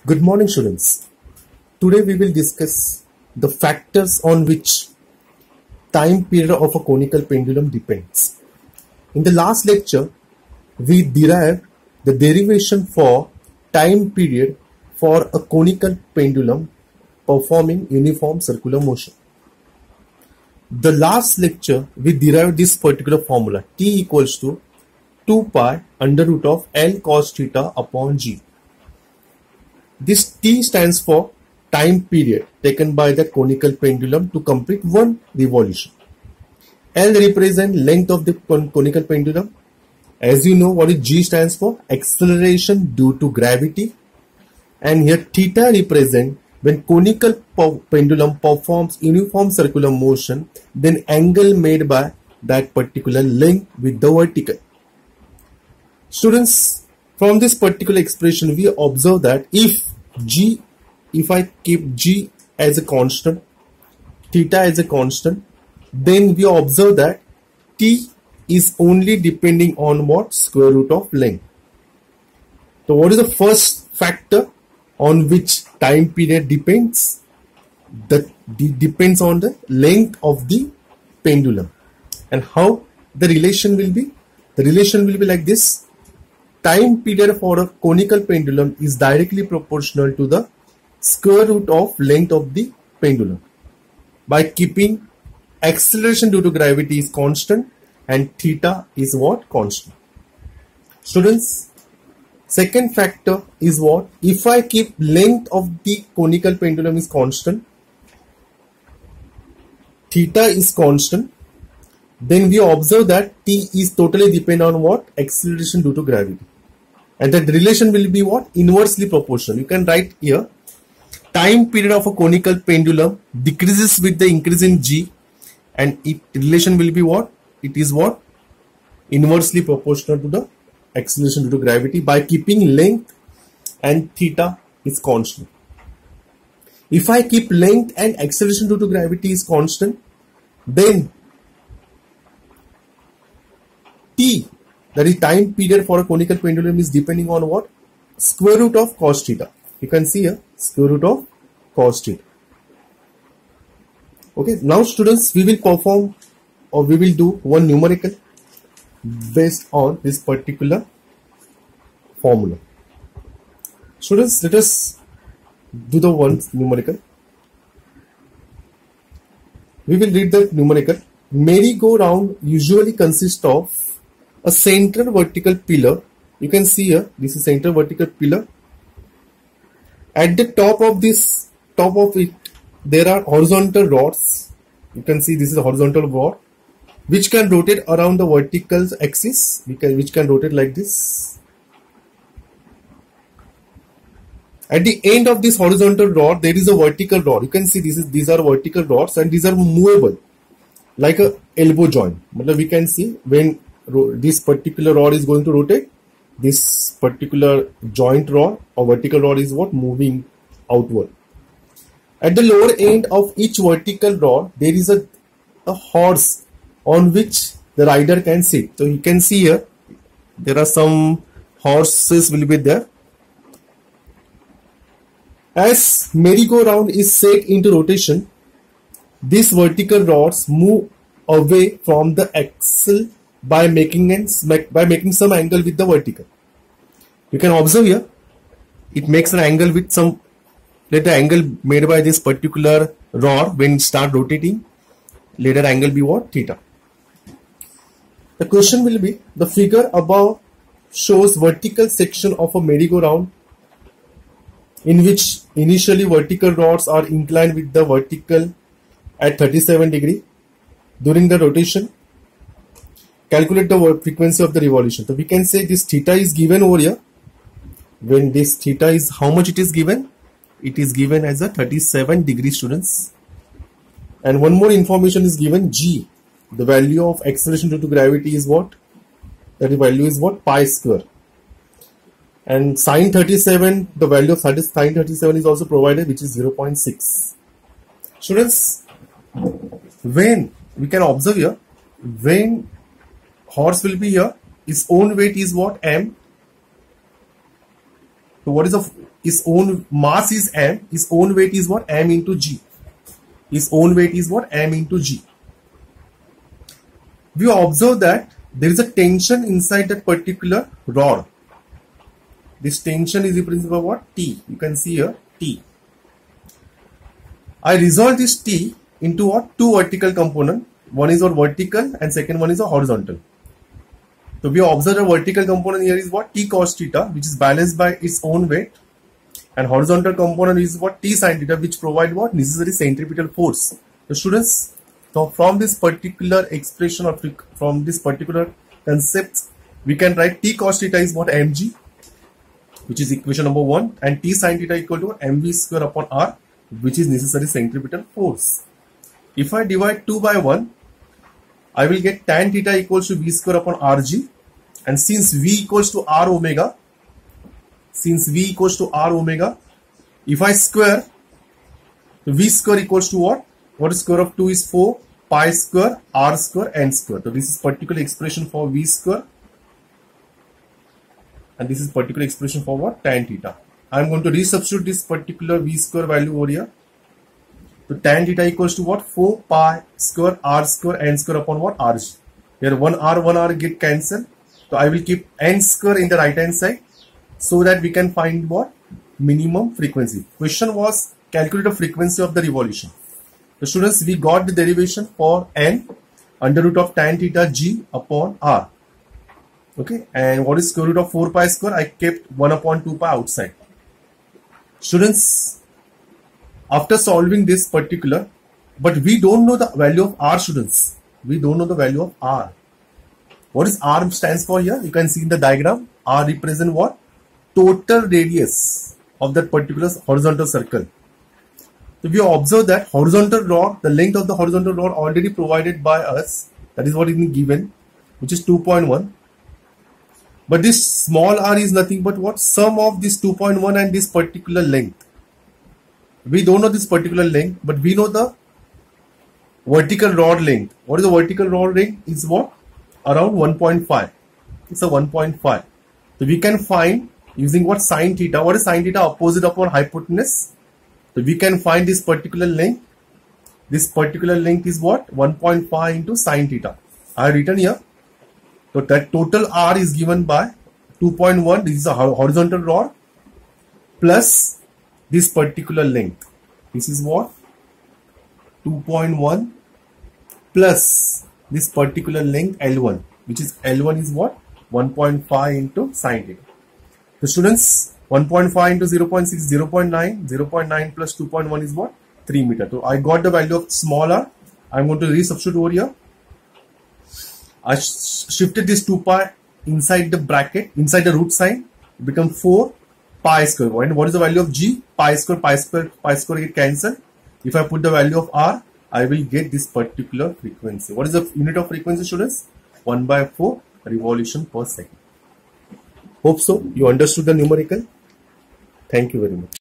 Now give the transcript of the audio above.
Good morning, students. Today we will discuss the factors on which time period of a conical pendulum depends. In the last lecture, we derived the derivation for time period for a conical pendulum performing uniform circular motion. The last lecture, we derived this particular formula, T equals to 2 pi under root of L cos theta upon G. This T stands for time period taken by the conical pendulum to complete one revolution. L represents length of the conical pendulum. As you know, what is G stands for? Acceleration due to gravity. And here theta represents when conical pendulum performs uniform circular motion, then angle made by that particular length with the vertical. Students, from this particular expression, we observe that if I keep G as a constant, theta as a constant, then we observe that T is only depending on what? Square root of length. So what is the first factor on which time period depends? Depends on the length of the pendulum. And how the relation will be? The relation will be like this. Time period for a conical pendulum is directly proportional to the square root of length of the pendulum. By keeping acceleration due to gravity is constant and theta is what? Constant. Students, second factor is what? If I keep length of the conical pendulum is constant, theta is constant, then we observe that T is totally dependent on what? Acceleration due to gravity. And that relation will be what? Inversely proportional. You can write here, time period of a conical pendulum decreases with the increase in G, and relation will be what? It is what? Inversely proportional to the acceleration due to gravity by keeping length and theta is constant. If I keep length and acceleration due to gravity is constant, then T, that is time period for a conical pendulum, is depending on what? Square root of cos theta. You can see here, square root of cos theta. Okay, now students, we will perform or we will do one numerical based on this particular formula. Students, let us do the one numerical. We will read the numerical. Merry-go-round usually consists of a central vertical pillar. You can see here, this is central vertical pillar. At the top of it, there are horizontal rods. You can see this is a horizontal rod which can rotate around the vertical axis, which can rotate like this. At the end of this horizontal rod, there is a vertical rod. You can see these are vertical rods and these are movable like a elbow joint. We can see when this particular rod is going to rotate, this particular joint rod or vertical rod is what? Moving outward. At the lower end of each vertical rod, there is a horse on which the rider can sit. So you can see here, there are some horses will be there. As merry-go-round is set into rotation, these vertical rods move away from the axle by making some angle with the vertical. You can observe here, it makes an angle with some, let the angle made by this particular rod when it start rotating, let the angle be what? Theta. The question will be, the figure above shows vertical section of a merry-go-round in which initially vertical rods are inclined with the vertical at 37 degree. During the rotation, calculate the frequency of the revolution. So we can say this theta is given over here. When this theta is, how much it is given? It is given as a 37 degree, students. And one more information is given, G. The value of acceleration due to gravity is what? That value is what? Pi square. And sine 37, the value of sine 37 is also provided, which is 0.6. Students, when we can observe here, when horse will be here, its own weight is what? M. So what is his own mass is m, his own weight is what? M into g. His own weight is what? M into g. We observe that there is a tension inside that particular rod. This tension is represented by what? T. You can see here T. I resolve this T into what? Two vertical component. One is what? Vertical and second one is a horizontal. So we observe the vertical component here is what? T cos theta, which is balanced by its own weight, and horizontal component is what? T sin theta, which provide what? Necessary centripetal force. So students, so from this particular expression or from this particular concept, we can write T cos theta is what? Mg, which is equation number 1, and T sin theta equal to mv square upon r, which is necessary centripetal force. If I divide 2 by 1, I will get tan theta equals to v square upon rg, and since v equals to r omega, if I square, v square equals to what? What is square of 2 is 4, pi square, r square, n square. So this is particular expression for v square, and this is particular expression for what? Tan theta. I am going to resubstitute this particular v square value over here. So tan theta equals to what? 4 pi square r square n square upon what? Rg. Here 1 r get cancelled. So I will keep n square in the right hand side so that we can find what? Minimum frequency. Question was calculate the frequency of the revolution. So students, we got the derivation for n under root of tan theta g upon r. Okay, and what is square root of 4 pi square? I kept 1 upon 2 pi outside. Students, after solving this particular, but we don't know the value of r, students. We don't know the value of r. What is r stands for here? You can see in the diagram, r represent what? Total radius of that particular horizontal circle. So we observe that horizontal rod, the length of the horizontal rod already provided by us, that is what is given, which is 2.1. But this small r is nothing but what? Sum of this 2.1 and this particular length. We don't know this particular length, but we know the vertical rod length. What is the vertical rod length? Is what? Around 1.5. It's a 1.5. So we can find using what? Sin theta. What is sin theta? Opposite upon hypotenuse. So we can find this particular length. This particular length is what? 1.5 into sin theta. I have written here. So that total r is given by 2.1. This is a horizontal rod plus this particular length. This is what? 2.1 plus this particular length L1, which is L1 is what? 1.5 into sin theta. The students, 1.5 into 0.6, 0.9, 0.9 plus 2.1 is what? 3 meter. So I got the value of small r. I'm going to resubstitute over here. I shifted this 2 pi inside the bracket, inside the root sign, it becomes 4 pi square. And what is the value of g? Pi square get cancelled. If I put the value of r, I will get this particular frequency. What is the unit of frequency, students? 1/4 revolution per second. Hope so you understood the numerical. Thank you very much.